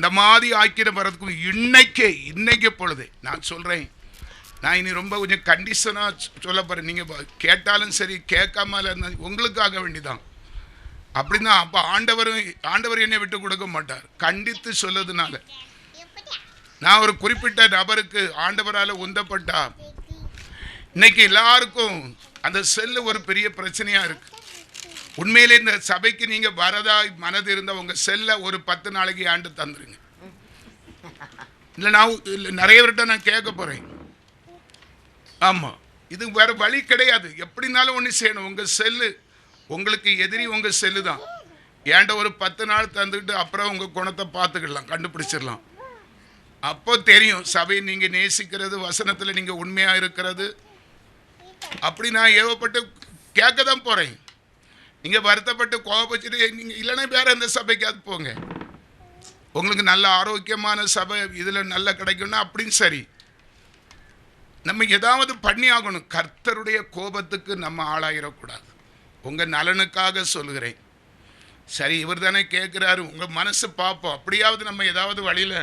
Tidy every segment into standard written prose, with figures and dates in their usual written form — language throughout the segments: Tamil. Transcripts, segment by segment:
அந்த மாதிரி ஆக்கிட வரதுக்கும் இன்னைக்கு பொழுது நான் சொல்கிறேன். நான் இனி ரொம்ப கொஞ்சம் கண்டிஷனாக சொல்ல போகிறேன். நீங்கள் கேட்டாலும் சரி கேட்காம உங்களுக்காக வேண்டிதான். அப்படின்னா அப்போ ஆண்டவர் என்னை விட்டு கொடுக்க மாட்டார். கண்டித்து சொல்லதுனால நான் ஒரு குறிப்பிட்ட நபருக்கு ஆண்டவரால் உந்தப்பட்டா இன்னைக்கு எல்லாருக்கும் அந்த செல்லு ஒரு பெரிய பிரச்சனையாக இருக்கு. உண்மையிலே இந்த சபைக்கு நீங்கள் வரதா மனது இருந்தால் உங்கள் செல்லை ஒரு 10 நாளைக்கு ஆண்டு தந்துருங்க. இல்லை நான் நிறைய பேர்கிட்ட நான் கேட்க போகிறேன். ஆமாம், இது வேறு வழி கிடையாது. எப்படினாலும் ஒன்று செய்யணும். உங்கள் செல்லு உங்களுக்கு எதிரி உங்கள் செல்லு தான். ஏன்ட ஒரு 10 நாள் தந்துக்கிட்டு அப்புறம் உங்கள் குணத்தை பார்த்துக்கிடலாம், கண்டுபிடிச்சிடலாம். அப்போ தெரியும் சபையை நீங்கள் நேசிக்கிறது, வசனத்தில் நீங்கள் உண்மையாக இருக்கிறது. அப்படி நான் ஏவப்பட்டு கேட்க தான் போகிறேன். நீங்கள் வருத்தப்பட்டு கோபப்பட்டு நீங்கள் இல்லைன்னா வேறு எந்த சபைக்காவது போங்க. உங்களுக்கு நல்ல ஆரோக்கியமான சபை இதில் நல்லா கிடைக்கும்னா அப்படின்னு சரி, நம்ம ஏதாவது பண்ணி ஆகணும். கர்த்தருடைய கோபத்துக்கு நம்ம ஆளாயிடக்கூடாது. உங்கள் நலனுக்காக சொல்லுகிறேன். சரி, இவர் தானே கேட்குறாரு, உங்கள் மனசு பார்ப்போம். அப்படியாவது நம்ம ஏதாவது வழியில்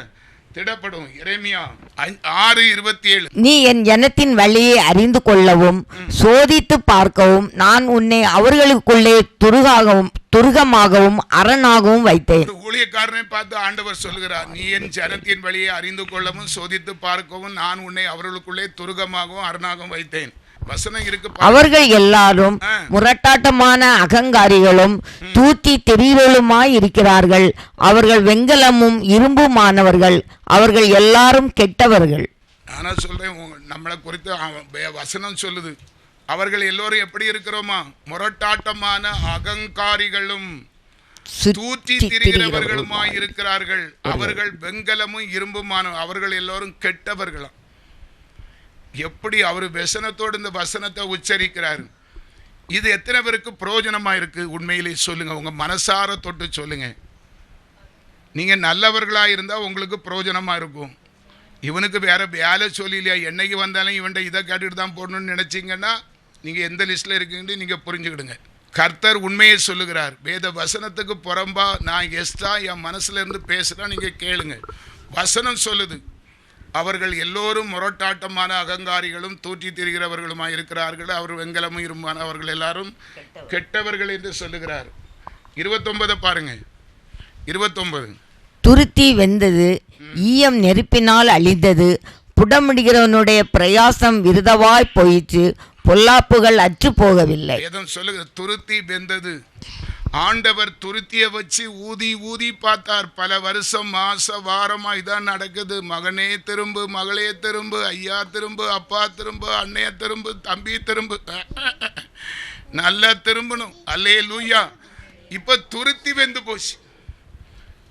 திடப்படும். எரேமியா 6:27 நீ என் ஜனத்தின் வழியை அறிந்து கொள்ளவும் சோதித்து பார்க்கவும் நான் உன்னை அவர்களுக்குள்ளே துருகமாகவும் அரணாகவும் வைத்தேன். ஊழியக்காரனை பார்த்து ஆண்டவர் சொல்லுகிறார், நீ என் ஜனத்தின் வழியை அறிந்து கொள்ளவும் சோதித்து பார்க்கவும் நான் உன்னை அவர்களுக்குள்ளே துருகமாகவும் அரணாகவும் வைத்தேன். வசனம் இருக்கு. அவர்கள் எல்லாரும் முரட்டாட்டமான அகங்காரிகளும் தூத்தி தெரிகளுமாய் இருக்கிறார்கள். அவர்கள் வெண்கலமும் இரும்புமானவர்கள். அவர்கள் எல்லாரும் கெட்டவர்கள். நானா சொல்றேன், நம்மளை குறித்து வசனம் சொல்லுது. அவர்கள் எல்லோரும் எப்படி இருக்கிறோமா? முரட்டாட்டமான அகங்காரிகளும் தூத்தி திரிகிறவர்களுமாய் இருக்கிறார்கள். அவர்கள் வெண்கலமும் இரும்புமான, அவர்கள் எல்லோரும் கெட்டவர்களாம். எப்படி அவர் வசனத்தோடு இந்த வசனத்தை உச்சரிக்கிறாரு. இது எத்தனை பேருக்கு பிரயோஜனமா இருக்கு? உண்மையிலே சொல்லுங்க, உங்க மனசார தொட்டு சொல்லுங்க. நீங்க நல்லவர்களா இருந்தா உங்களுக்கு பிரயோஜனமா இருக்கும். இவனுக்கு வேற வேலை சொல்லலையா, என்னைக்கு வந்தாலும் இவன்ட இதை கேட்டுட்டு தான் போடணும்னு நினைச்சிங்கன்னா நீங்க எந்த லிஸ்ட்ல இருக்கீங்கன்னு நீங்க புரிஞ்சுக்கிடுங்க. கர்த்தர் உண்மையை சொல்லுகிறார். வேத வசனத்துக்கு புறம்பா நான் எஸ்டா என் மனசுல இருந்து பேசுறேன், நீங்க கேளுங்க. வசனம் சொல்லுது, அவர்கள் எல்லோரும் முரட்டாட்டமான அகங்காரிகளும் தூற்றி திரிகிறவர்களுமாய் இருக்கிறார்கள். அவர் வெண்கலமும் இரும்பான, அவர்கள் எல்லாரும் கெட்டவர்கள் என்று சொல்லுகிறார். 29 பாருங்க. 29 துருத்தி வெந்தது, ஈயம் நெருப்பினால் அழிந்தது, புடமிடுகிறவனுடைய பிரயாசம் விருதவாய் போயிற்று, பொல்லாப்புகள் அற்று போகவில்லை. சொல்லுங்க, துருத்தி வெந்தது. ஆண்டவர் துருத்தியை வச்சு ஊதி ஊதி பார்த்தார். பல வருஷம் மாச வாரமா இதான் நடக்குது. மகனே திரும்பு, மகளே திரும்பு, ஐயா திரும்பு, அப்பா திரும்பு, அண்ணைய திரும்பு, தம்பி திரும்பு, நல்லா திரும்பணும். அல்லேலூயா. இப்ப துருத்தி வெந்து போச்சு.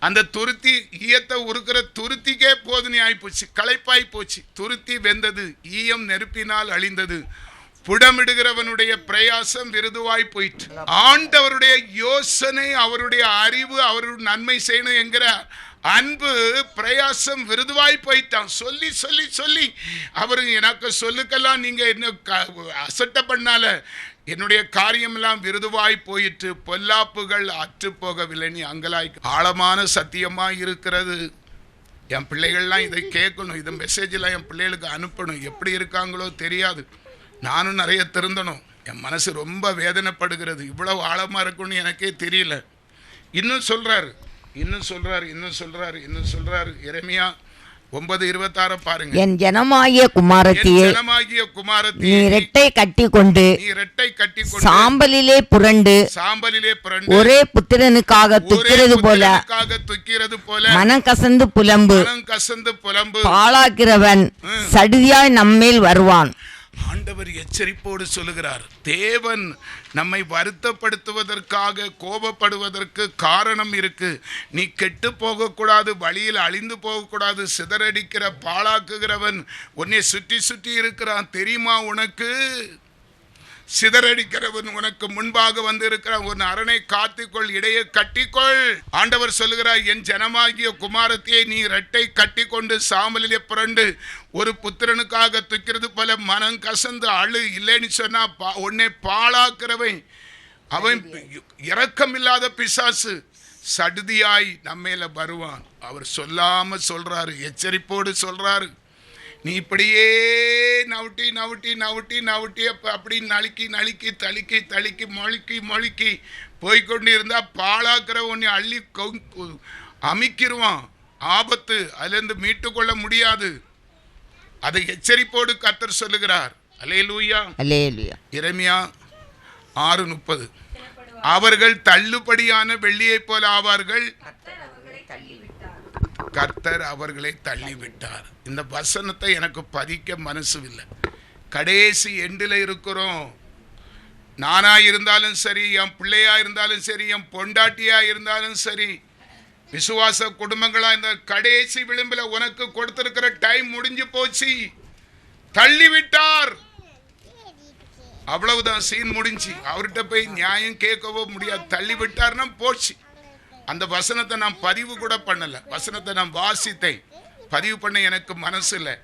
அந்த துருத்தி ஈயத்தை உருக்கிற துருத்திக்கே போதுனி ஆயிப்போச்சு, களைப்பாய் போச்சு. துருத்தி வெந்தது, ஈயம் நெருப்பினால் அழிந்தது, புடமிடுகிறவனுடைய பிரயாசம் விருதுவாய் போயிட்டு. ஆண்டவருடைய யோசனை, அவருடைய அறிவு, அவருடைய நன்மை செய்யணும் என்கிற அன்பு பிரயாசம் விருதுவாய் போயிட்டான். சொல்லி சொல்லி சொல்லி அவரு எனக்கு சொல்லுக்கெல்லாம் நீங்க என்ன அசட்ட பண்ணால என்னுடைய காரியமெல்லாம் விருதுவாய் போயிட்டு, பொல்லாப்புகள் அற்று போகவில்லை. நீ அங்கலாய் ஆழமான சத்தியமா இருக்கிறது. என் பிள்ளைகள்லாம் இதை கேட்கணும். இந்த மெசேஜெல்லாம் என் பிள்ளைகளுக்கு அனுப்பணும். எப்படி இருக்காங்களோ தெரியாது. நானும் நிறைய திருந்தணும். என் மனசு ரொம்ப வேதனைப்படுகிறது. இவ்வளவு ஆழமா இருக்குன்னு எனக்கே தெரியல. இன்னும் சொல்றாரு. எரேமியா 9:26 பாருங்க. என் ஜனமாகிய குமாரத்தியே, நீ ரெட்டை கட்டி கொண்டு சாம்பலிலே புரண்டு ஒரே புத்திரனுக்காக துக்கிறது போல மனம் கசந்து புலம்பு. பாழாக்கிறவன் சடிதியாய் நம்மேல் வருவான். ஆண்டவர் எச்சரிப்போடு சொல்லுகிறார். தேவன் நம்மை வருத்தப்படுத்துவதற்காக, கோபப்படுவதற்கு காரணம் இருக்கு. நீ கெட்டு போகக்கூடாது, வழியில் அழிந்து போகக்கூடாது. சிதறடிக்கிற பாழாக்குகிறவன் உன்னை சுற்றி சுற்றி இருக்கிறான். தெரியுமா உனக்கு? சிதறடிக்கிறவன் உனக்கு முன்பாக வந்து இருக்கிறான். உன் அரணை காத்துக்கொள், இடையே கட்டிக்கொள். ஆண்டவர் சொல்லுகிறார், என் ஜனமாகிய குமாரத்தியை நீ ரெட்டை கட்டி கொண்டு சாம்பலிலே புரண்டு ஒரு புத்திரனுக்காக துக்கிறது போல மனம் கசந்து அழு. இல்லைன்னு சொன்னா உன்னை பாழாக்கிறவன், அவன் இரக்கமில்லாத பிசாசு, சடுதியாய் நம்மேல வருவான். அவர் சொல்லாம சொல்றாரு, எச்சரிப்போடு சொல்றாரு. நீ இப்படியே நவுட்டி நவுட்டி நவுட்டி நவுட்டி அப்படி நழுக்கி நழுக்கி தழுக்கி தழுக்கி மொழுக்கி மொழுக்கி போய்கொண்டு இருந்தா பாழாக்கிற உன்னை அள்ளி அமிக்கிடுவான். ஆபத்து, அதிலிருந்து மீட்டு கொள்ள முடியாது. அதை எச்சரிப்போடு கர்த்தர் சொல்லுகிறார். அல்லேலூயா, அல்லேலூயா. எரேமியா 6:30. அவர்கள் தள்ளுபடியான வெள்ளியைப் போல ஆவார்கள், கர்த்தர் அவர்களை தள்ளிவிட்டார். இந்த வசனத்தை எனக்கு பதிக்க மனசு இல்லை. கடைசி எண்டில் இருக்கிறோம். நானா இருந்தாலும் சரி, என் பிள்ளையா இருந்தாலும் சரி, என் பொண்டாட்டியா இருந்தாலும் சரி, விசுவாச குடும்பங்களா இந்த கடைசி விளிம்பில் உனக்கு கொடுத்திருக்கிற டைம் முடிஞ்சு போச்சு. தள்ளிவிட்டார், அவ்வளவுதான், சீன் முடிஞ்சு. அவர்கிட்ட போய் நியாயம் கேட்கவோ முடியாது. தள்ளிவிட்டார்னா போச்சு. அந்த வசனத்தை நான் பதிவு கூட பண்ணல. வசனத்தை நான் வாசித்தேன், பதிவு பண்ண எனக்கு மனசு இல்லை.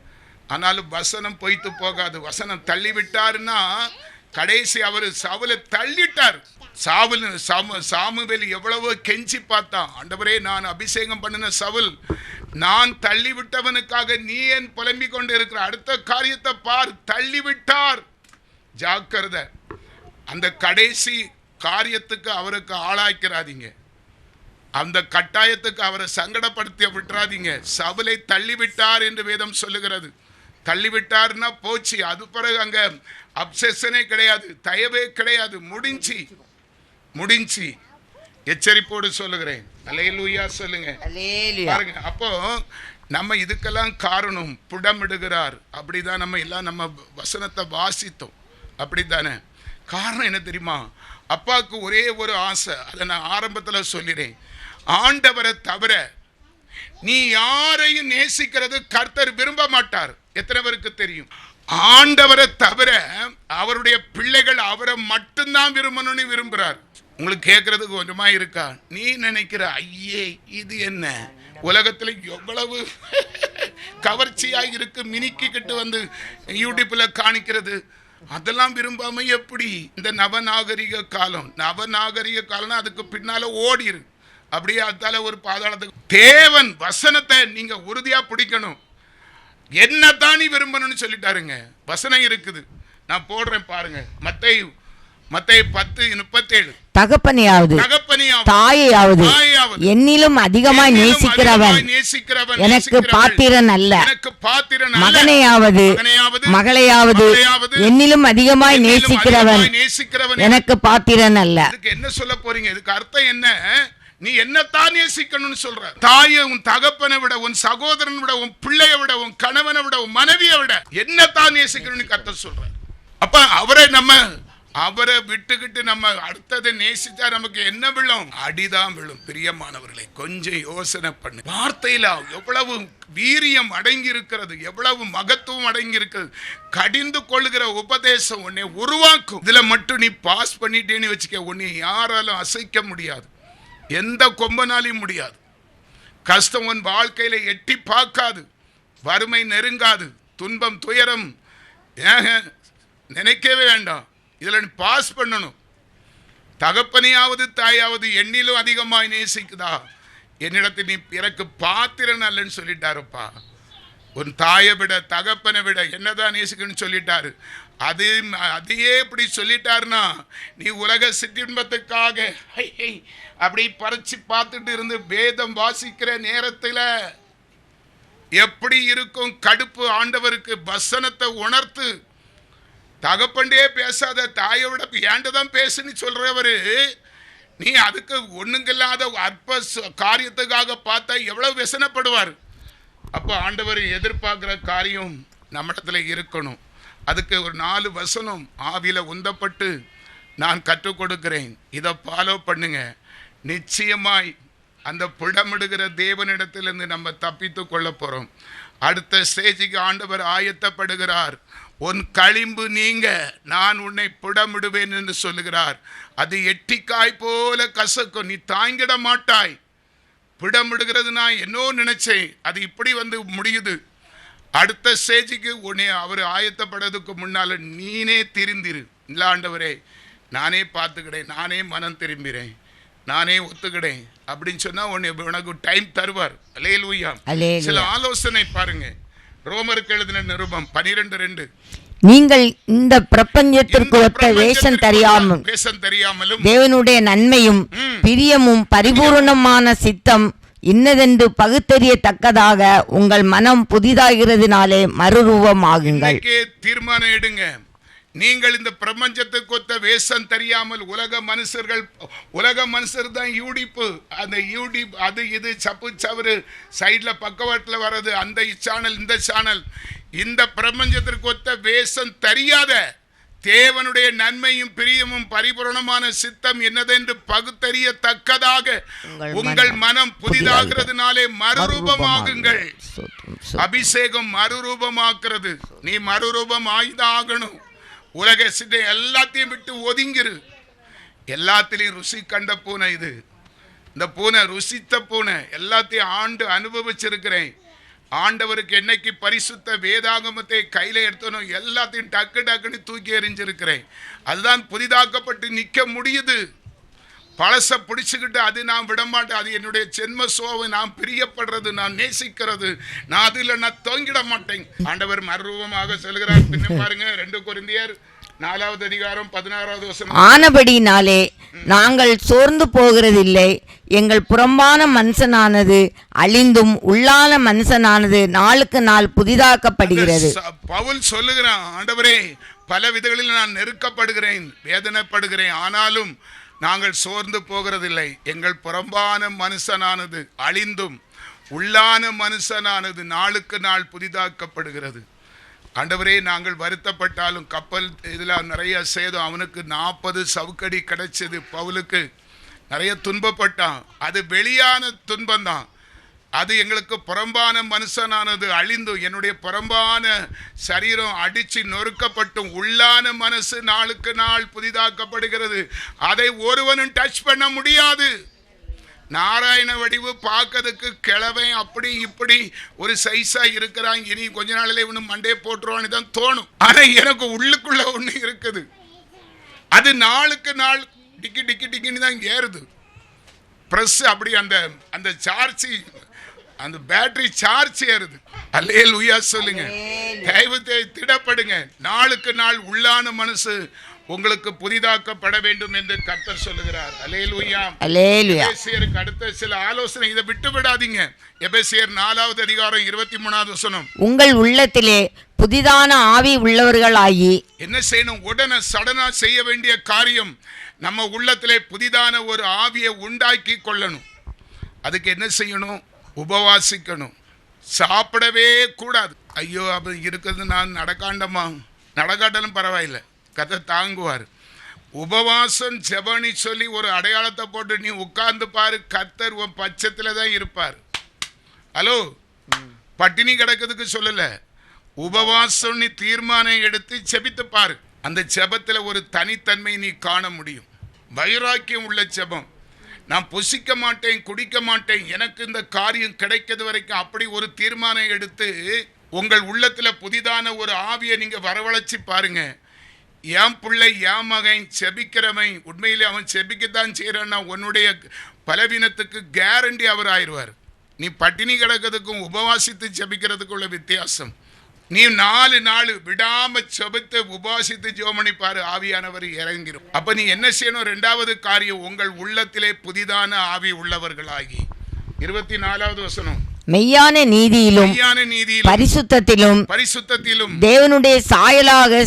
ஆனாலும் வசனம் பொய்த்து போகாது. வசனம் தள்ளிவிட்டாருன்னா கடைசி அவர் சவுலை தள்ளிட்டார். சாமுவேல் எவ்வளவோ கெஞ்சி பார்த்தான். ஆண்டவரே, நான் அபிஷேகம் பண்ணின சவுல், நான் தள்ளிவிட்டவனுக்காக நீ ஏன் புலம்பிக் கொண்டு இருக்கிற? அடுத்த காரியத்தை பார். தள்ளிவிட்டார். ஜாக்கிரதை, அந்த கடைசி காரியத்துக்கு அவருக்கு ஆளாக்கிறாதீங்க. அந்த கட்டாயத்துக்கு அவரை சங்கடப்படுத்தி விட்டுறாதீங்க. சவுலை தள்ளிவிட்டார் என்று வேதம் சொல்லுகிறது. தள்ளிவிட்டார்னா போச்சு. அது பிறகு அங்க அப்செஷனே கிடையாது, தயவே கிடையாது. முடிஞ்சு. எச்சரிப்போடு சொல்லுகிறேன். அல்லேலூயா சொல்லுங்க. பாருங்க, அப்போ நம்ம இதுக்கெல்லாம் காரணம் புடமிடுகிறார். அப்படிதான் நம்ம எல்லாம் நம்ம வசனத்தை வாசித்தோம். அப்படித்தானே? காரணம் என்ன தெரியுமா? அப்பாவுக்கு ஒரே ஒரு ஆசை. அதை நான் ஆரம்பத்தில் சொல்லிறேன். ஆண்டவரை தவிர நீ யாரையும் நேசிக்கிறது கர்த்தர் விரும்ப மாட்டார். எத்தனை பேருக்கு தெரியும்? ஆண்டவரை தவிர அவருடைய பிள்ளைகள் அவரை மட்டும்தான் விரும்பணும்னு விரும்புறார். உங்களுக்கு கேட்கறதுக்கு கொஞ்சமா இருக்கா? நீ நினைக்கிற, ஐயே இது என்ன உலகத்துல எவ்வளவு கவர்ச்சியாக இருக்கு, மினிக்கிட்டு வந்து யூடியூப்ல காணிக்கிறது, அதெல்லாம் விரும்பாம எப்படி? இந்த நவநாகரிக காலம் அதுக்கு பின்னால ஓடிரு. அப்படியே அதால ஒரு பாதாளத்துக்கு. தேவன் வசனத்தை நீங்க உறுதியா பிடிக்கணும். என்னதான் நீ விரும்பணும்னு சொல்லிட்டாருங்க. வசனம் இருக்குது, நான் போடுறேன் பாருங்க. மத்தேயு 10:37. தகப்பனையாவது தாயையாவது என்னிலும் அதிகமாய் நேசிக்கிறவன் எனக்கு பாத்திரன் அல்ல. மகனையாவது மகளையாவது என்னிலும் அதிகமாய் நேசிக்கிறவன் எனக்கு பாத்திரன் அல்ல. என்ன சொல்ல போறீங்க? இதுக்கு அர்த்தம் என்ன? நீ என்னத்தான் நேசிக்கணும்னு சொல்ற? தாயை, உன் தகப்பனை விட, உன் சகோதரனை விட, உன் பிள்ளையை விட, உன் கணவனை விட, உன் மனைவியை விட என்னத்தான் நேசிக்கணும்னு கர்த்தர் சொல்ற. அப்ப அவரை விட்டுக்கிட்டு நம்ம அடுத்ததை நேசிச்சா நமக்கு என்ன விழும்? அடிதான் விழும். பிரியமானவர்களை, கொஞ்சம் யோசனை பண்ணு. வார்த்தையில எவ்வளவு வீரியம் அடங்கி இருக்கிறது, எவ்வளவு மகத்துவம் அடங்கி இருக்கிறது. கடிந்து கொள்ளுகிற உபதேசம் உன்னை உருவாக்கும். இதுல மட்டும் நீ பாஸ் பண்ணிட்டேன்னு வச்சுக்க, உன்னை யாராலும் அசைக்க முடியாது, எந்த கொம்பனாலையும் முடியாது. கஷ்டம் உன் வாழ்க்கையில எட்டி பார்க்காது, வறுமை நெருங்காது, துன்பம் துயரம் நினைக்கவே வேண்டாம். இதுல நீ பாஸ் பண்ணணும். தகப்பனையாவது தாயாவது என்னிலும் அதிகமாய் நேசிக்குதா? என்னிடத்தில் நீ பிறகு பாத்திரன் அல்லன்னு சொல்லிட்டாருப்பா. உன் தாயை விட தகப்பனை விட என்னதான் நேசிக்கணும்னு சொல்லிட்டாரு. அதையே இப்படி சொல்லிட்டாருன்னா நீ உலக சிற்றின்பத்துக்காக அப்படி பறிச்சு பார்த்துட்டு இருந்து வேதம் வாசிக்கிற நேரத்தில் எப்படி இருக்கும் கடுப்பு? ஆண்டவருக்கு வசனத்தை உணர்த்து. தகப்பண்டே பேசாத, தாயோட ஏண்டதான் பேசுன்னு சொல்றவரு, நீ அதுக்கு ஒண்ணுங்கில்லாத அற்ப காரியத்துக்காக பார்த்தா எவ்வளவு व्यसனப்படுவார். அப்போ ஆண்டவர் எதிர்பார்க்கிற காரியம் நம்மிடத்துல இருக்கணும். அதுக்கு ஒரு 4 வசனம் ஆவியில உந்தப்பட்டு நான் கற்றுக் கொடுக்கிறேன். இதை ஃபாலோ பண்ணுங்க. நிச்சயமாய் அந்த புடமிடுகிற தேவனிடத்திலிருந்து நம்ம தப்பித்து கொள்ள போறோம். அடுத்த ஸ்டேஜுக்கு ஆண்டவர் ஆயத்தப்படுகிறார். உன் களிம்பு நீங்க, நான் உன்னை புடமிடுவேன் என்று சொல்லுகிறார். அது எட்டிக்காய் போல கசக்கும், நீ தாங்கிட மாட்டாய். புடமிடுகிறது நான் என்னோ நினைச்சேன், அது இப்படி வந்து முடியுது. அடுத்த ஸ்டேஜுக்கு உன்னை அவர் ஆயத்தப்படுறதுக்கு முன்னால நீனே திருந்திரு. இல்லை ஆண்டவரே, நானே பார்த்துக்கிறேன், நானே மனம் திரும்புகிறேன், நானே ஒத்துக்கிடேன் அப்படின்னு சொன்னா உனக்கு டைம் தருவார். அல்லேலூயா. அல்லேலூயா. சில ஆலோசனை பாருங்க. ரோமருக்கு எழுதின நிருபம் 12:2. நீங்கள் இந்த பிரபஞ்சத்திற்கு ஒத்த வேஷம் தெரியாமலும் தேவனுடைய நன்மையும் பிரியமும் பரிபூர்ணமான சித்தம் இன்னதென்று பகுத்தறியத்தக்கதாக உங்கள் மனம் புதிதாகிறதுனாலே மறுரூபமாகுங்கள். தீர்மானம் எடுங்க. நீங்கள் இந்த பிரபஞ்சத்துக்கு ஒத்த வேஷம் தெரியாமல் உலக மனுஷர் தான் யூடிப்பு, அந்த யூடிப் அது இது சப்பு சவறு சைடில் பக்கவாட்டில் வர்றது, அந்த சேனல் இந்த சேனல், இந்த பிரபஞ்சத்திற்கு ஒத்த வேஷம் தெரியாத தேவனுடைய நன்மையும் பிரியமும் பரிபூரணமான சித்தம் என்னதென்று பகுத்தறியத்தக்கதாக உங்கள் மனம் புதிதாகிறதுனாலே மறுரூபமாகுங்கள். அபிஷேகம் மறுரூபமாக்குறது. நீ மறுரூபம் ஆகணும். உலக சிட்டை எல்லாத்தையும் விட்டு ஒதுங்கிரு. எல்லாத்திலையும் ருசி கண்ட பூனை இது. இந்த பூனை ருசித்த பூனை. எல்லாத்தையும் ஆண்டு அனுபவிச்சிருக்கிறேன். ஆண்டவருக்கு என்னைக்கு பரிசுத்த வேதாகமத்தை கையில் எடுத்தனும் எல்லாத்தையும் டக்கு டக்குன்னு தூக்கி எறிஞ்சிருக்கிறேன். அதுதான் புதிதாக்கப்பட்டு நிற்க முடியுது. பழச பிடிச்சுக்கிட்டு அது நான் விடமாட்டேன். அது என்னுடைய ஜென்ம சோவை. நான் பிரியப்படுறது, நான் நேசிக்கிறது, நான் அதில் நான் தொங்கிட மாட்டேன். ஆண்டவர் மறுரூபமாக செல்கிறார். பின்ன பாருங்க 2 கொரிந்தியர் 4வது அதிகாரம் 16வது வசனம். ஆனபடினாலே நாங்கள் சோர்ந்து போகிறதில்லை. எங்கள் புறம்பான மனுஷனானது அழிந்தும் உள்ளான மனுஷனானது நாளுக்கு நாள் புதிதாக்கப்படுகிறது. பவுல் சொல்லுகிறான், ஆண்டவரே பல விதங்களில் நான் நெருக்கப்படுகிறேன், வேதனைப்படுகிறேன், ஆனாலும் நாங்கள் சோர்ந்து போகிறதில்லை. எங்கள் புறம்பான மனுஷனானது அழிந்தும் உள்ளான மனுஷனானது நாளுக்கு நாள் புதிதாக்கப்படுகிறது. ஆண்டவரே நாங்கள் வருத்தப்பட்டாலும் கப்பல் இதில் நிறைய சேதம். அவனுக்கு 40 சவுக்கடி கிடைச்சது. பவுலுக்கு நிறைய துன்பப்பட்டான். அது வெளியான துன்பம்தான். அது எங்களுக்கு புறம்பான மனுஷனானது அழிந்து என்னுடைய புறம்பான சரீரம் அடித்து நொறுக்கப்பட்டும் உள்ளான மனசு நாளுக்கு நாள் புதிதாக்கப்படுகிறது. அதை ஒருவனும் டச் பண்ண முடியாது. நாராயண வடிவு பார்க்கறதுக்கு கிழவை அப்படி இப்படி ஒரு சைஸா இருக்கிறான். இனி கொஞ்ச நாளில் இவனு மண்டே போட்டுருவான்னு தான் தோணும். ஆனா எனக்கு உள்ளுக்குள்ள ஒண்ணு இருக்குது. அது நாளுக்கு நாள் டிக்கி டிக்கி டிக்கின்னு தான் ஏறுது. பிரஸ் அப்படி அந்த சார்ஜ், அந்த பேட்டரி சார்ஜ் ஏறுது. அல்லேலூயா சொல்லுங்க. தயவுத்தை திடப்படுங்க. நாளுக்கு நாள் உள்ளான மனசு உங்களுக்கு புதிதாக்கப்பட வேண்டும் என்று கர்த்தர் சொல்லுகிறார். அல்லேலூயா. எபேசியருக்கு அடுத்த சில ஆலோசனை. இதை விட்டு விடாதீங்க. எபேசியர் 4வது அதிகாரம் 23வது வசனம். உங்கள் உள்ளத்திலே புதிதான ஆவி உள்ளவர்களாகி என்ன செய்யணும்? உடனே சடனா செய்ய வேண்டிய காரியம், நம்ம உள்ளத்திலே புதிதான ஒரு ஆவியை உண்டாக்கி கொள்ளணும். அதுக்கு என்ன செய்யணும்? உபவாசிக்கணும். சாப்பிடவே கூடாது. ஐயோ அப்ப இருக்கிறது நான் நடக்காட்டாலும் பரவாயில்லை, கர்த்தர் தாங்குவார். உபவாசம் ஜெபனி சொல்லி ஒரு அடையாளத்தை போட்டு நீ உட்கார்ந்து பாரு. கர்த்தர் உன் பட்சத்தில் தான் இருப்பார். ஹலோ, பட்டினி கிடக்கிறதுக்கு சொல்லல. உபவாசம் நீ தீர்மானம் எடுத்து ஜெபித்து பாரு. அந்த ஜெபத்தில் ஒரு தனித்தன்மை நீ காண முடியும். வைராக்கியம் உள்ள ஜெபம். நான் புசிக்க மாட்டேன், குடிக்க மாட்டேன், எனக்கு இந்த காரியம் கிடைக்கிறது வரைக்கும் அப்படி ஒரு தீர்மானம் எடுத்து உங்கள் உள்ளத்தில் புதிதான ஒரு ஆவியை நீங்க வரவழைச்சி பாருங்க. என் பிள்ளை என் மகன் செபிக்கிறவன் உண்மையிலே அவன் செபிக்கத்தான் செய்யறான்னா உன்னுடைய பலவீனத்துக்கு கேரண்டி அவர் ஆயிடுவார். நீ பட்டினி கிடக்கிறதுக்கும் உபவாசித்து செபிக்கிறதுக்கு உள்ள வித்தியாசம். நீ 4 நாள் விடாம செபித்து உபவாசித்து ஜெபமணி பாரு, ஆவியானவர் இறங்கிரும். அப்ப நீ என்ன செய்யணும்? 2வது காரியம், உங்கள் உள்ளத்திலே புதிதான ஆவி உள்ளவர்களாகி. 24வது வசனம். மெய்யான நீதியிலும் பரிசுத்தத்திலும் தேவனுடைய சாயலாக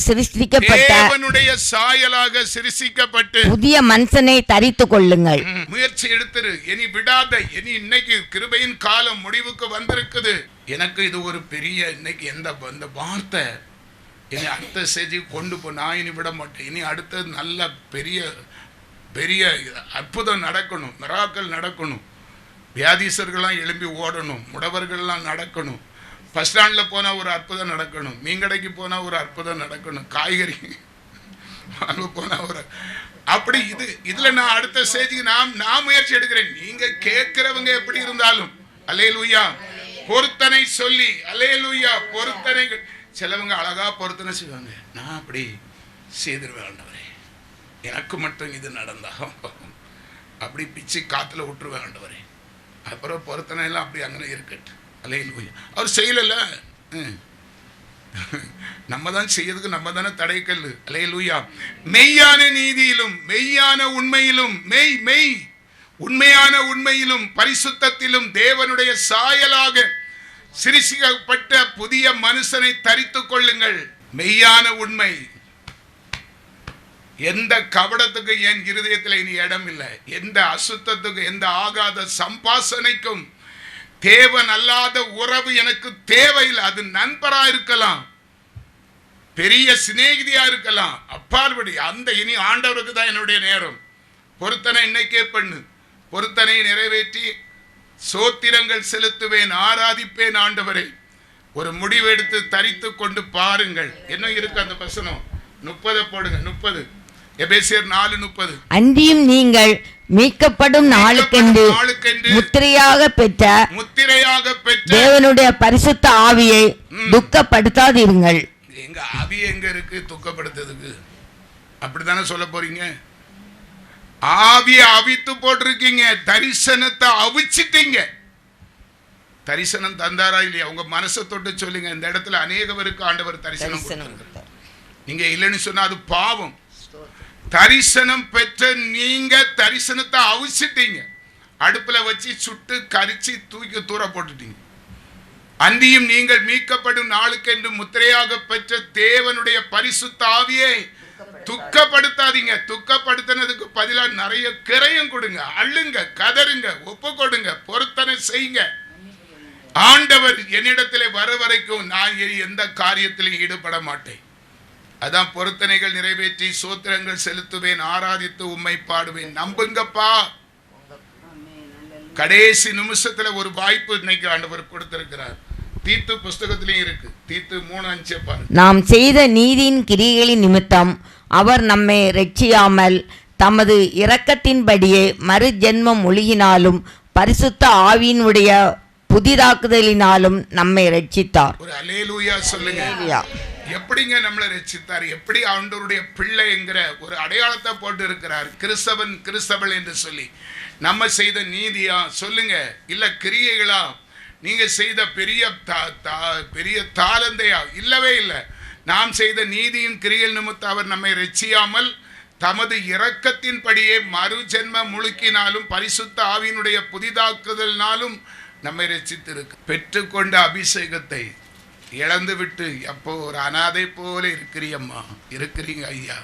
சிருஷ்டிக்கப்பட்ட புதிய மனுஷனை தரித்துக் கொள்ளுங்கள். முயற்சி எடுத்துரு. இனி விடாத. இனி இன்னைக்கு கிருபையின் காலம் முடிவுக்கு வந்திருக்குது. எனக்கு இது ஒரு பெரிய இன்னைக்கு இந்த வார்த்தை இனி அடுத்த ஸ்டேஜ் கொண்டு போ. நான் இனி விட மாட்டேன். இனி அடுத்தது நல்ல பெரிய பெரிய அற்புதம் நடக்கணும், மிராக்கள் நடக்கணும். வியாதிசர்கள்லாம் எழும்பி ஓடணும், முடவர்கள்லாம் நடக்கணும். பஸ் ஸ்டாண்டில் போனால் ஒரு அற்புதம் நடக்கணும், மீன்கடைக்கு போனால் ஒரு அற்புதம் நடக்கணும், காய்கறி அங்கே போனால் ஒரு அப்படி இதில் நான் அடுத்த ஸ்டேஜுக்கு நான் முயற்சி எடுக்கிறேன். நீங்கள் கேட்குறவங்க எப்படி இருந்தாலும் அல்லேலூயா பொருத்தனை சொல்லி, அல்லேலூயா பொருத்தனை. சிலவங்க அழகாக பொருத்தனை செய்வாங்க. நான் அப்படி செய்திருவேன், ஆண்டவரே எனக்கு மட்டும் இது நடந்தாகும். அப்படி பிச்சு காத்துல விட்டுருவேன் ஆண்டவரே. அப்புறம் பொருத்தனை எல்லாம் அப்படி அங்கே இருக்கட்டு. அல்லேலூயா. அவர் செய்யலைல்ல, நம்ம தான் செய்யறதுக்கு நம்ம தானே தடைக்கல். அல்லேலூயா. மெய்யான நீதியிலும் மெய்யான உண்மையிலும் மெய் உண்மையான உண்மையிலும் பரிசுத்தத்திலும் தேவனுடைய சாயலாக சிருஷ்டிக்கப்பட்ட புதிய மனுஷனை தரித்துக் கொள்ளுங்கள். மெய்யான உண்மை. எந்த கபடத்துக்கு என் இருதயத்தில் இனி இடம் இல்லை. எந்த அசுத்தத்துக்கு, எந்த ஆகாத சம்பாசனைக்கும், தேவன் அல்லாத உறவு எனக்கு தேவையில்லை. அது நண்பரா இருக்கலாம், பெரிய சிநேகிதியா இருக்கலாம், அப்பாற்படி அந்த இனி ஆண்டவருக்கு தான் என்னுடைய நேரம். பொருத்தனை இன்னைக்கே பண்ணு. பொருத்தனை நிறைவேற்றி சோத்திரங்கள் செலுத்துவேன், ஆராதிப்பேன் ஆண்டவரை. ஒரு முடிவெடுத்து தரித்து கொண்டு பாருங்கள். என்ன இருக்கு அந்த வசனம்? 30 போடுங்க. 30 எபேசியர் 4:30. அன்றியும் நீங்கள் மீட்கப்படும் நாளுக்கென்று முத்திரையாக பெற்ற தேவனுடைய பரிசுத்த ஆவியை துக்கப்படுத்தாதீர்கள். எங்க ஆவி எங்க இருக்கு துக்கப்படுத்துறதுக்கு? அப்படித்தானே சொல்ல போறீங்க? ஆவியை அவித்து போட்டிருக்கீங்க, தரிசனத்தை அவிச்சிட்டீங்க. தரிசனம் தந்தாரா இல்லையா? உங்க மனசை தொட்டு சொல்லுங்க. இந்த இடத்துல அநேகவருக்கு ஆண்டவர் தரிசனம் கொடுத்திருக்கிறார். நீங்க இல்லைன்னு சொன்னா அது பாவம். தரிசனம் பெற்ற நீங்க தரிசனத்தை அவிச்சிட்டீங்க. அடுப்புல வச்சு சுட்டு கரிச்சு தூக்கி தூர போட்டுட்டீங்க. அன்றியும் நீங்கள் மீட்கப்படும் நாளுக்கென்று முத்திரையாக பெற்ற தேவனுடைய பரிசுத்த ஆவியை துக்கப்படுத்தாதீங்க. துக்கப்படுத்தினதுக்கு பதிலாக நிறைய கிரையும் கொடுங்க, அள்ளுங்க, கதறுங்க, ஒப்பு கொடுங்க, பொருத்தனை செய்யுங்க. ஆண்டவர் என்னிடத்திலே வர வரைக்கும் நான் எந்த காரியத்திலும் ஈடுபட மாட்டேன். அதான் பொருத்தனைகள் நிறைவேற்றி சோத்திரங்கள் செலுத்துவேன், ஆராதித்து உம்மை பாடுவேன். நம்புங்கப்பா. கடைசி நிமிஷத்துல ஒரு வாய்ப்பு இன்னைக்கு ஆண்டவர் கொடுத்திருக்கிறார். தீத்து புஸ்தகத்திலையும் இருக்கு. தீத்து 3:5 பாருங்க. நாம் செய்த நீதியின் கிரியைகளின் நிமித்தம் அவர் நம்மை ரட்சியாமல் தமது இரக்கத்தின்படியே மறு ஜென்மம் ஒழுகினாலும் பரிசுத்த ஆவியினுடைய புதிதாக்குதலினாலும் நம்மை ரட்சித்தார். ஒரு அல்லேலூயா சொல்லுங்க. எப்படிங்க நம்மளை ரட்சித்தார்? எப்படி ஆண்டவருடைய பிள்ளைங்கிற ஒரு அடையாளத்தை போட்டு இருக்கிறார். கிறிஸ்தவள் என்று சொல்லி நம்ம செய்த நீதியா சொல்லுங்க, இல்ல கிரியைகளா? நீங்க செய்த பெரிய தாளந்தையா? இல்லவே இல்லை. நாம் செய்த நீதியின் கிரியல் நிமித்தம் அவர் நம்மை ரட்சியாமல் தமது இரக்கத்தின்படியே மறு ஜென்ம முழுக்கினாலும் பரிசுத்த ஆவியினுடைய புதிதாக்குதலினாலும் நம்மை ரட்சித்திருக்கு. பெற்றுக்கொண்ட அபிஷேகத்தை இழந்து விட்டு அப்போ ஒரு அனாதை போல இருக்கிறீங்கம்மா, இருக்கிறீங்க ஐயா.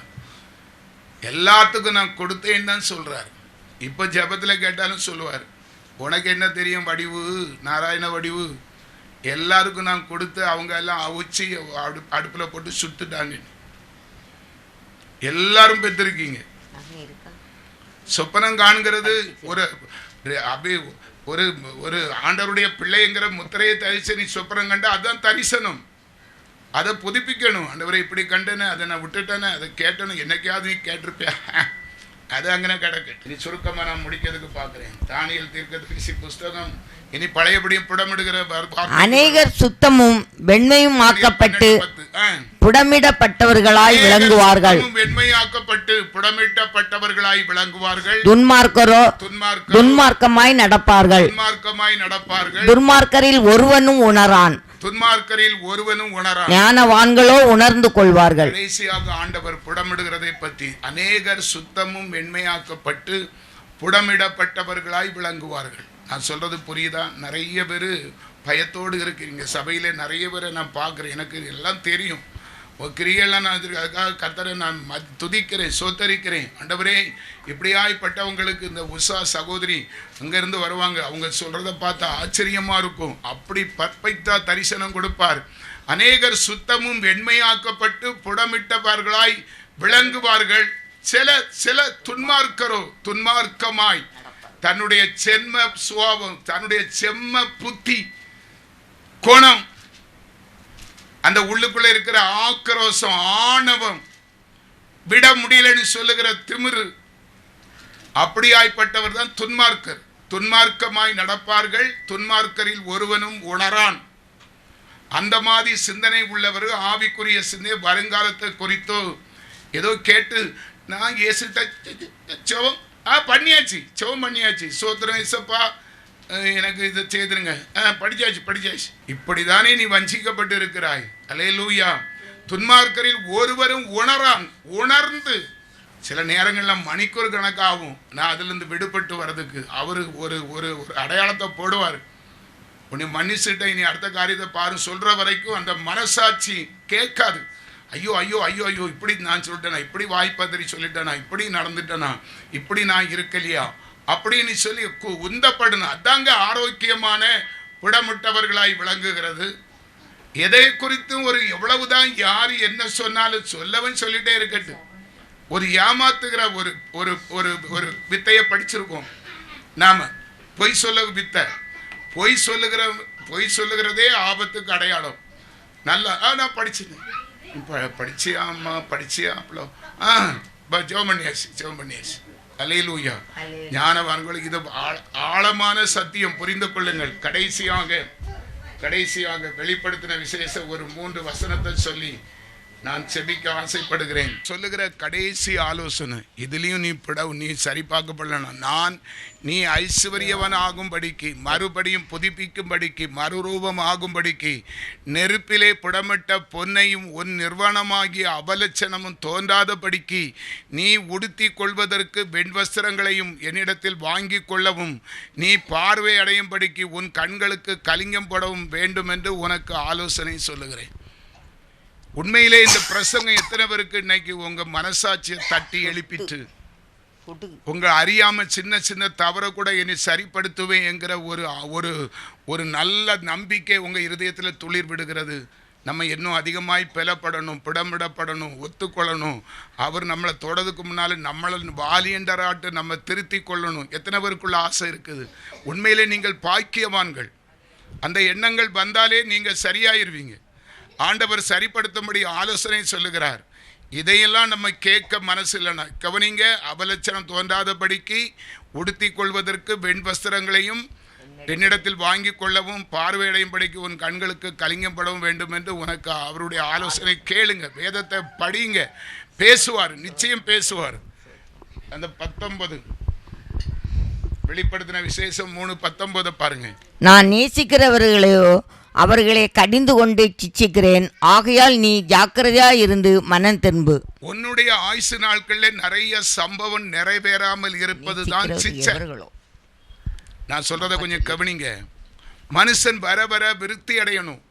எல்லாத்துக்கும் நான் கொடுத்தேன்னு தான் சொல்றார். இப்போ ஜபத்துல கேட்டாலும் சொல்லுவார், உனக்கு என்ன தெரியும் வடிவு, நாராயண வடிவு. எல்லாருக்கும் நான் கொடுத்து அவங்க எல்லாம் அவிச்சு அடுப்புல போட்டு சுட்டுட்டாங்க. எல்லாரும் பெற்றிருக்கீங்க. சொப்பனம் காண்கிறது ஒரு ஒரு ஆண்டவருடைய பிள்ளைங்கிற முத்திரையை தரிச நீ சொப்பனம் கண்ட, அதுதான் தரிசனம். அதை புதுப்பிக்கணும். ஆண்டவரை இப்படி கண்டேன்னு, அதை நான் விட்டுட்டேன்னு, அதை கேட்டேன்னு. என்னைக்காவது நீ கேட்டிருப்பியா? அது அங்கே கிடக்கு. இனி சுருக்கமாக நான் முடிக்கிறதுக்கு பார்க்குறேன். தானியேல் தீர்க்கதரிசி புஸ்தகம். இனி பழையபடியும் புடமிடுகிற அநேகர் சுத்தமும் வெண்மையும் ஆக்கப்பட்டு புடமிடப்பட்டவர்களாய் விளங்குவார்கள். வெண்மையாக்கப்பட்டு புடமிடப்பட்டவர்களாய் விளங்குவார்கள். துன்மார்க்கமாய் நடப்பார்கள். துன்மார்க்கரில் ஒருவனும் உணரான். ஞானவான்களோ உணர்ந்து கொள்வார்கள். கடைசியாக ஆண்டவர் புடமிடுகிறதை பற்றி, அநேகர் சுத்தமும் வெண்மையாக்கப்பட்டு புடமிடப்பட்டவர்களாய் விளங்குவார்கள். நான் சொல்றது புரியுதா? நிறைய பேர் பயத்தோடு இருக்கிறீங்க. சபையில நிறைய பேரை நான் பார்க்குறேன். எனக்கு எல்லாம் தெரியும். கிரியெல்லாம் நான் அதுக்காக கர்த்தரை நான் துதிக்கிறேன், சோத்தரிக்கிறேன். ஆண்டவரே, இப்படியாய்ப்பட்டவங்களுக்கு இந்த உஷா சகோதரி அங்கேருந்து வருவாங்க. அவங்க சொல்றதை பார்த்தா ஆச்சரியமா இருக்கும். அப்படி பர்ஃபெக்டா தரிசனம் கொடுப்பார். அநேகர் சுத்தமும் வெண்மையாக்கப்பட்டு புடமிட்டவர்களாய் விளங்குவார்கள். சில துன்மார்க்கமாய் தன்னுடைய செம்ம சுவாபம், தன்னுடைய செம்ம புத்தி கோணம், அந்த உள்ளுக்குள்ள இருக்கிற ஆக்ரோஷம், ஆணவம், விட முடியலன்னு சொல்லுகிற திமிரு, அப்படியாய்ப்பட்டவர் தான் துன்மார்க்கர். துன்மார்க்கமாய் நடப்பார்கள். துன்மார்க்கரில் ஒருவனும் உணரான். அந்த மாதிரி சிந்தனை உள்ளவர் ஆவிக்குரிய சிந்தனை வருங்காலத்தை குறித்தோ ஏதோ கேட்டு நான் இயேசுட்ட பண்ணியாச்சு, செவம் பண்ணியாச்சு. சோத்திரம் இசப்பா, எனக்கு இதை செய்திருங்க. படிச்சாச்சு. இப்படிதானே நீ வஞ்சிக்கப்பட்டு இருக்கிறாய். அல்லேலூயா. துன்மார்க்கரில் ஒருவரும் உணர்ந்து சில நேரங்கள்ல மணிக்கூறு கணக்காகும் நான் அதிலிருந்து விடுபட்டு வர்றதுக்கு. அவரு ஒரு ஒரு அடையாளத்தை போடுவார். உன்னை மன்னிச்சுட்ட, இனி அடுத்த காரியத்தை பாரு சொல்ற வரைக்கும் அந்த மனசாட்சி கேட்காது. ஐயோ இப்படி நான் சொல்லிட்டேனா, இப்படி வாய்ப்பதிரி சொல்லிட்டேனா, இப்படி நடந்துட்டேனா, இப்படி நான் இருக்கலையா அப்படின்னு சொல்லி உந்தப்படணும். அதாங்க ஆரோக்கியமான புடமிட்டவர்களாய் விளங்குகிறது. எதை குறித்தும் எவ்வளவுதான் யார் என்ன சொன்னாலும் சொல்லவன் சொல்லிட்டே இருக்கட்டும். ஒரு ஏமாத்துகிற ஒரு ஒரு வித்தையை படிச்சிருக்கோம் நாம. பொய் சொல்ல வித்தை. பொய் சொல்லுகிறதே ஆபத்துக்கு அடையாளம். நல்லா நான் படிச்சிட்டேன். படிச்சியாப்ளோ ஜெபம் பண்ணியாச்சு. அல்லேலூயா. ஞானவான்களுக்கு இது ஆழமான சத்தியம் புரிந்து கொள்ளுங்கள். கடைசியாக வெளிப்படுத்தின விசேஷ ஒரு 3 வசனத்தை சொல்லி நான் செபிக்க ஆசைப்படுகிறேன். சொல்லுகிற கடைசி ஆலோசனை, இதுலயும் நீ சரி பார்க்கப்படலாம். நீ ஐஸ்வர்யவன் ஆகும்படிக்கு, மறுபடியும் புதுப்பிக்கும்படிக்கு, மறுரூபம் ஆகும்படிக்கு நெருப்பிலே புடமிட்ட பொன்னையும் உன் நிர்வாணமாகிய அபலட்சணமும் தோன்றாதபடிக்கு நீ உடுத்தி கொள்வதற்கு வெண்வஸ்திரங்களையும் என்னிடத்தில் வாங்கி கொள்ளவும் நீ பார்வை அடையும்படிக்கு உன் கண்களுக்கு கலிங்கம் போடவும் வேண்டும் என்று உனக்கு ஆலோசனை சொல்லுகிறேன். உண்மையிலே இந்த பிரசங்கம் எத்தனை பேருக்கு இன்னைக்கு உங்க மனசாட்சியை தட்டி எழுப்பிட்டு உங்க அறியாம சின்ன தவற கூட என்னை சரிப்படுத்துவேன் என்கிற ஒரு நல்ல நம்பிக்கை உங்க இருதயத்தில் துளிர் விடுகிறது. நம்ம இன்னும் அதிகமாய் பெலப்படணும், பிடமிடப்படணும், ஒத்துக்கொள்ளணும். அவர் நம்மளை தொடதுக்கு முன்னால நம்மளை வாலியண்டராட்டு நம்ம திருத்தி கொள்ளணும். எத்தனை பேருக்குள்ள ஆசை இருக்குது? உண்மையிலே நீங்கள் பாக்கியவான்கள். அந்த எண்ணங்கள் வந்தாலே நீங்க சரியாயிருவீங்க. ஆண்டவர் சரிப்படுத்தும்படி ஆலோசனை சொல்லுகிறார். இதையெல்லாம் நம்ம கேட்க மனசு இல்லைன்னா கவனிங்க. அபலட்சணம் தோன்றாதபடிக்கு உடுத்தி கொள்வதற்கு வெண்வஸ்திரங்களையும் என்னிடத்தில் வாங்கி கொள்ளவும் பார்வையடையும்படிக்கு உன் கண்களுக்கு கலிங்கப்படவும் வேண்டும் என்று உனக்கு அவருடைய ஆலோசனை கேளுங்க. வேதத்தை படிங்க. பேசுவார், நிச்சயம் பேசுவார். அந்த 19 வெளிப்படுத்தின விசேஷம் 3:19 பாருங்க. நான் நேசிக்கிறவர்களையோ அவர்களை கடிந்து கொண்டு சிச்சிக்கிறேன். ஆகையால் நீ ஜாக்கிரதையா இருந்து மனம் திரும்பு. உன்னுடைய ஆயுசு நாட்களில் நிறைய சம்பவம் நிறைவேறாமல் இருப்பது தான் சிச்சை. நான் சொல்றதை கொஞ்சம் கவனிங்க. மனுஷன் வர விருத்தி அடையணும்,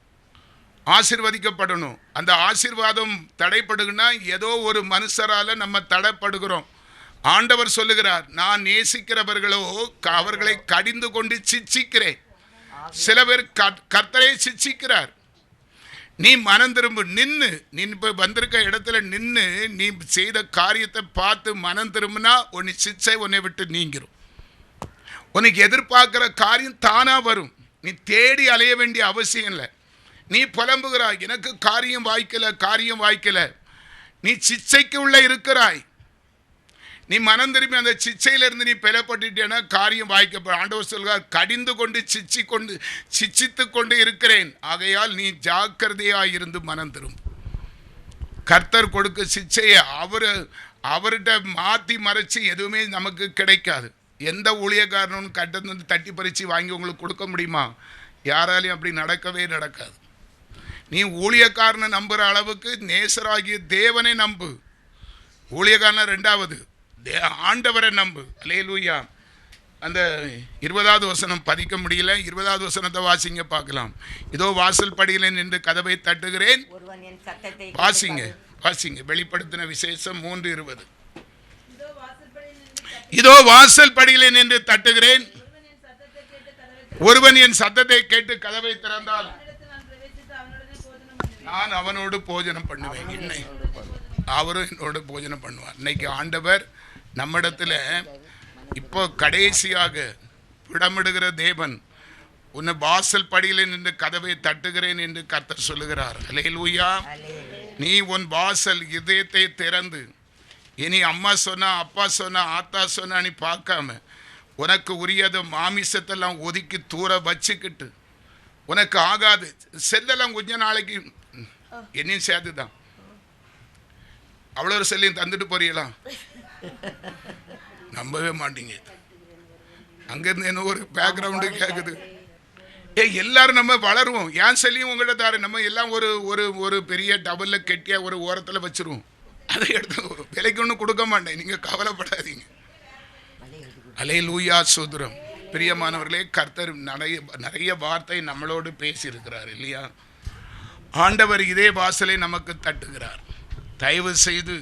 ஆசீர்வதிக்கப்படணும். அந்த ஆசீர்வாதம் தடைப்படுதுன்னா ஏதோ ஒரு மனுஷரால நம்ம தடைப்படுகிறோம். ஆண்டவர் சொல்லுகிறார், நான் நேசிக்கிறவர்களோ அவர்களை கடிந்து கொண்டு சிச்சிக்கிறேன். சில பேர் கர்த்தரை சிச்சிக்கிறார். நீ மனம் திரும்ப நின்று, நீ இப்ப வந்திருக்க இடத்துல நின்று நீ செய்த காரியத்தை பார்த்து மனம் திரும்பினா உன்னை சிச்சை உன்னை விட்டு நீங்கிரும். உனக்கு எதிர்பார்க்கிற காரியம் தானா வரும். நீ தேடி அலைய வேண்டிய அவசியம் இல்லை. நீ புலம்புகிறாய், எனக்கு காரியம் வாய்க்கல. நீ சிச்சைக்கு உள்ள இருக்கிறாய். நீ மனம் திரும்பி அந்த சிச்சையிலிருந்து நீ பெறப்பட்டுட்டேன்னா காரியம் வாய்க்கப்படும். ஆண்டவர் சொல்கிறார், கடிந்து கொண்டு சிச்சித்து கொண்டு இருக்கிறேன். ஆகையால் நீ ஜாக்கிரதையாக இருந்து மனம் திரும்ப. கர்த்தர் கொடுக்க சிச்சையை அவர்கிட்ட மாற்றி மறைச்சி எதுவுமே நமக்கு கிடைக்காது. எந்த ஊழியக்காரனும் கட்டத்தை தட்டி பறித்து வாங்கி உங்களுக்கு கொடுக்க முடியுமா? யாராலையும் அப்படி நடக்கவே நடக்காது. நீ ஊழியக்காரனை நம்புகிற அளவுக்கு நேசராகிய தேவனை நம்பு. ஊழியக்காரனை 2வது ஆண்டவரை நம்பு. அல்லேலூயா. அந்த 20வது வசனம் பதிக்க முடியல. 20வது வசனத்தை வாசிங்க பார்க்கலாம். இதோ வாசல் படியிலே நின்று கதவை தட்டுகிறேன். வாசிங்க. வெளிப்படுத்தின விசேஷம் 3:20. இதோ வாசல் படியிலே நின்று தட்டுகிறேன். ஒருவன் என் சத்தத்தை கேட்டு கதவை திறந்தால் நான் அவனோடு போஜனம் பண்ணுவேன். அவரும் என்னோட போஜனம் பண்ணுவார். இன்னைக்கு ஆண்டவர் நம்மிடத்துல இப்போ கடைசியாக விடமிடுகிற தேவன். உன்னை வாசல் படியிலே நின்று கதவை தட்டுகிறேன் என்று கர்த்தர் சொல்லுகிறார். அல்லேலூயா. நீ உன் வாசல் இதயத்தை திறந்து, இனி அம்மா சொன்னா, அப்பா சொன்னா, ஆத்தா சொன்னா நீ பார்க்காம உனக்கு உரியத மாமிசத்தெல்லாம் ஒதுக்கி தூர வச்சுக்கிட்டு, உனக்கு ஆகாது செல்லெல்லாம் கொஞ்ச நாளைக்கு என்னையும் சேர்த்துதான் அவ்வளோ ஒரு செல்லையும் தந்துட்டு போறீங்களா? நம்பவே மாட்டீங்க. அங்கிருந்து என்ன ஒரு பேக்ரவுண்டு கேட்குது. எல்லாரும் நம்ம வளருவோம். ஏன் சொல்லியும் உங்கள்கிட்ட தாரு நம்ம எல்லாம் ஒரு ஒரு ஒரு பெரிய டபுளில் கெட்டியா ஒரு ஓரத்தில் வச்சிருவோம். அதை எடுத்து விலைக்கு ஒன்றும் கொடுக்க மாட்டேன், நீங்கள் கவலைப்படாதீங்க. அல்லேலூயா ஸ்தோத்திரம். பிரியமானவர்களே, கர்த்தர் நிறைய வார்த்தை நம்மளோடு பேசியிருக்கிறார் இல்லையா? ஆண்டவர் இதே வாசலை நமக்கு தட்டுகிறார். தயவு செய்து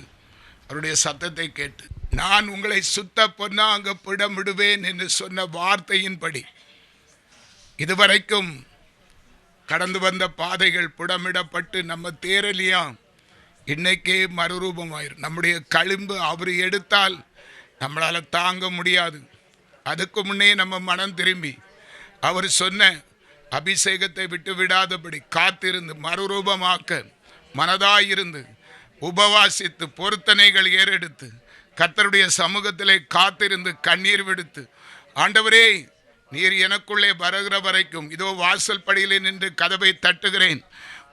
அவருடைய சத்தத்தை கேட்டு, நான் உங்களை சுத்த பொன்னாக புடமிடுவேன் என்று சொன்ன வார்த்தையின்படி இதுவரைக்கும் கடந்து வந்த பாதைகள் புடமிடப்பட்டு நம்ம தேரலியா இன்னைக்கே மறுரூபமாயிரும். நம்முடைய களிம்பு அவர் எடுத்தால் நம்மளால் தாங்க முடியாது. அதுக்கு முன்னே நம்ம மனம் திரும்பி அவர் சொன்ன அபிஷேகத்தை விட்டு விடாதபடி காத்திருந்து மறுரூபமாக்க மனதாயிருந்து உபவாசித்து பொருத்தனைகள் ஏறெடுத்து கர்த்தருடைய சமூகத்திலே காத்திருந்து கண்ணீர் விடுத்து, ஆண்டவரே நீர் எனக்குள்ளே வருகிற வரைக்கும் இதோ வாசல் படியிலே நின்று கதவை தட்டுகிறேன்,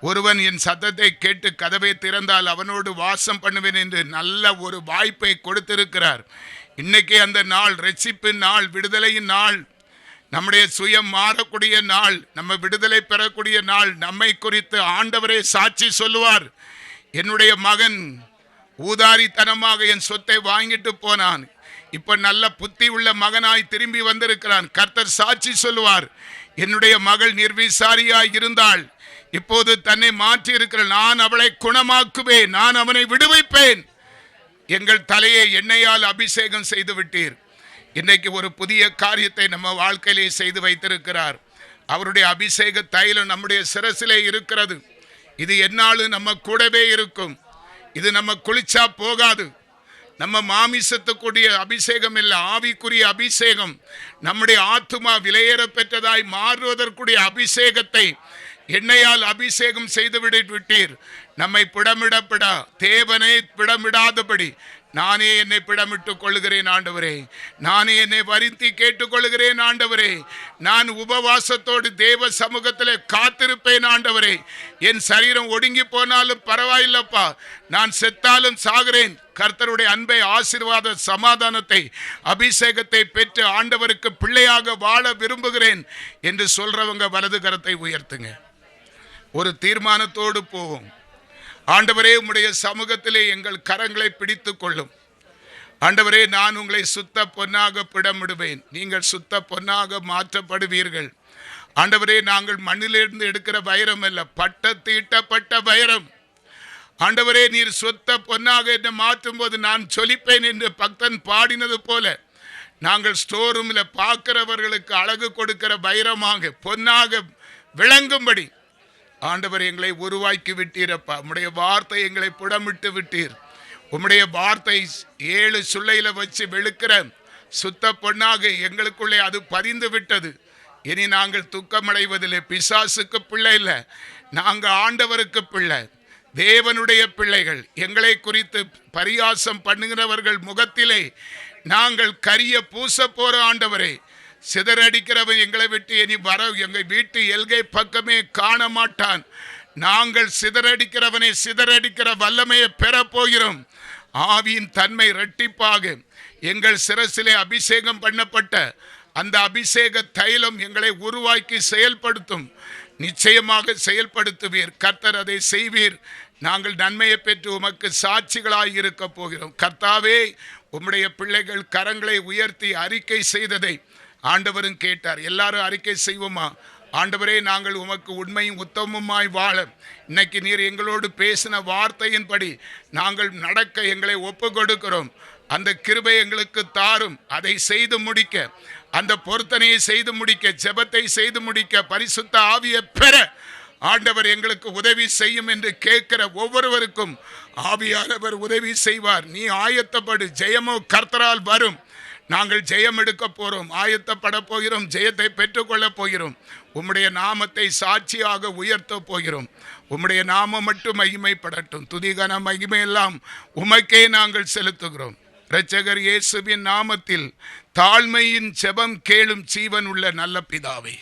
ஒருவன் என் சத்தத்தை கேட்டு கதவை திறந்தால் அவனோடு வாசம் பண்ணுவேன் என்று நல்ல ஒரு வாய்ப்பை கொடுத்திருக்கிறார். இன்னைக்கு அந்த நாள் ரட்சிப்பின் நாள், விடுதலையின் நாள், நம்முடைய சுயம் மாறக்கூடிய நாள், நம்ம விடுதலை பெறக்கூடிய நாள். நம்மை குறித்து ஆண்டவரே சாட்சி சொல்லுவார். என்னுடைய மகன் ஊதாரித்தனமாக என் சொத்தை வாங்கிட்டு போனான், இப்ப நல்ல புத்தி உள்ள மகனாய் திரும்பி வந்திருக்கிறான். கர்த்தர் சாட்சி சொல்லுவார். என்னுடைய மகள் நிர்விசாரியாய் இருந்தாள், இப்போது தன்னை மாற்றி இருக்கிற, நான் அவளை குணமாக்குவேன், நான் அவனை விடுவிப்பேன். எங்கள் தலையை எண்ணெயால் அபிஷேகம் செய்து விட்டீர். இன்றைக்கு ஒரு புதிய காரியத்தை நம்ம வாழ்க்கையிலே செய்து வைத்திருக்கிறார். அவருடைய அபிஷேக தைலம் நம்முடைய சிரசிலே இருக்கிறது. இது என்னாலும் நம்ம கூடவே இருக்கும். இது நம்ம குளிச்சா போகாது. நம்ம மாமிசத்துக்குரிய அபிஷேகம் இல்லை, ஆவிக்குரிய அபிஷேகம். நம்முடைய ஆத்துமா விலையேற பெற்றதாய் மாறுவதற்குரிய அபிஷேகத்தை எண்ணெயால் அபிஷேகம் செய்து விட்டீர். நம்மை பிடமிடப்படா தேவனை பிடமிடாதபடி நானே என்னை பிடமிட்டுக் கொள்ளுகிறேன் ஆண்டவரே, நானே என்னை வருத்தி கேட்டுக்கொள்ளுகிறேன் ஆண்டவரே. நான் உபவாசத்தோடு தேவ சமூகத்தில் காத்திருப்பேன் ஆண்டவரே. என் சரீரம் ஒடுங்கி போனாலும் பரவாயில்லப்பா, நான் செத்தாலும் சாகிறேன். கர்த்தருடைய அன்பை, ஆசீர்வாத, சமாதானத்தை, அபிஷேகத்தை பெற்று ஆண்டவருக்கு பிள்ளையாக வாழ விரும்புகிறேன் என்று சொல்றவங்க வலது கரத்தை உயர்த்துங்க. ஒரு தீர்மானத்தோடு போவோம். ஆண்டவரே, உம்முடைய சமூகத்திலே எங்கள் கரங்களை பிடித்து கொள்ளும். ஆண்டவரே, நான் உங்களை சுத்த பொன்னாக பிடமிடுவேன், நீங்கள் சுத்த பொன்னாக மாற்றப்படுவீர்கள். ஆண்டவரே, நாங்கள் மண்ணிலிருந்து எடுக்கிற வைரம் அல்ல, பட்ட தீட்டப்பட்ட வைரம். ஆண்டவரே, நீர் சுத்த பொன்னாக என்னை மாற்றும் போது நான் சொலிப்பேன் என்று பக்தன் பாடினது போல நாங்கள் ஸ்டோர் ரூமில் பார்க்கிறவர்களுக்கு அழகு கொடுக்கிற வைரமாக பொன்னாக விளங்கும்படி ஆண்டவர் எங்களை உருவாக்கி விட்டீரப்பா. உம்முடைய வார்த்தை எங்களை புடமிட்டு விட்டீர். உம்முடைய வார்த்தை 7 சுள்ளையில வச்சு வெளுக்கிற சுத்த பொன்னாக எங்களுக்குள்ளே அது பதிந்து விட்டது. இனி நாங்கள் துக்கமடைவதில்லை. பிசாசுக்கு பிள்ளை இல்லை, நாங்கள் ஆண்டவருக்கு பிள்ளை, தேவனுடைய பிள்ளைகள். எங்களை குறித்து பரியாசம் பண்ணுகிறவர்கள் முகத்திலே நாங்கள் கரிய பூச போற ஆண்டவரே, சிதறடிக்கிறவன் எங்களை விட்டு இனி வர எங்கள் வீட்டு எல்கை பக்கமே காண மாட்டான். நாங்கள் சிதறடிக்கிறவனை சிதறடிக்கிற வல்லமையை பெற போகிறோம். ஆவியின் தன்மை இரட்டிப்பாக எங்கள் சிரசிலே அபிஷேகம் பண்ணப்பட்ட அந்த அபிஷேக தைலம் எங்களை உருவாக்கி செயல்படுத்தும். நிச்சயமாக செயல்படுத்துவீர் கர்த்தர், அதை செய்வீர். நாங்கள் நன்மையை பெற்று உமக்கு சாட்சிகளாய் இருக்க போகிறோம். கர்த்தாவே, உம்முடைய பிள்ளைகள் கரங்களை உயர்த்தி அறிக்கை செய்ததை ஆண்டவரும் கேட்டார். எல்லாரும் அறிக்கை செய்வோமா? ஆண்டவரே, நாங்கள் உமக்கு உண்மையும் உத்தமமாய் வாழ இன்னைக்கு நீர் எங்களோடு பேசின வார்த்தையின்படி நாங்கள் நடக்க எங்களை ஒப்பு கொடுக்கிறோம். அந்த கிருபை எங்களுக்கு தாரும். அதை செய்து முடிக்க, அந்த பொருத்தனையை செய்து முடிக்க, ஜெபத்தை செய்து முடிக்க, பரிசுத்த ஆவியை பெற ஆண்டவர் எங்களுக்கு உதவி செய்யும் என்று கேட்கிற ஒவ்வொருவருக்கும் ஆவியானவர் உதவி செய்வார். நீ ஆயத்தப்படு, ஜெயமோ கர்த்தரால் வரும். நாங்கள் ஜெயம் எடுக்க போகிறோம், ஆயத்தப்பட போகிறோம், ஜெயத்தை பெற்றுக்கொள்ளப் போகிறோம். உம்முடைய நாமத்தை சாட்சியாக உயர்த்த போகிறோம். உம்முடைய நாமம் மட்டும் மகிமைப்படட்டும். துதிகன மகிமையெல்லாம் உமக்கே நாங்கள் செலுத்துகிறோம். இரட்சகர் இயேசுவின் நாமத்தில் தாழ்மையின் ஜெபம் கேளும் ஜீவன் உள்ள நல்ல பிதாவே.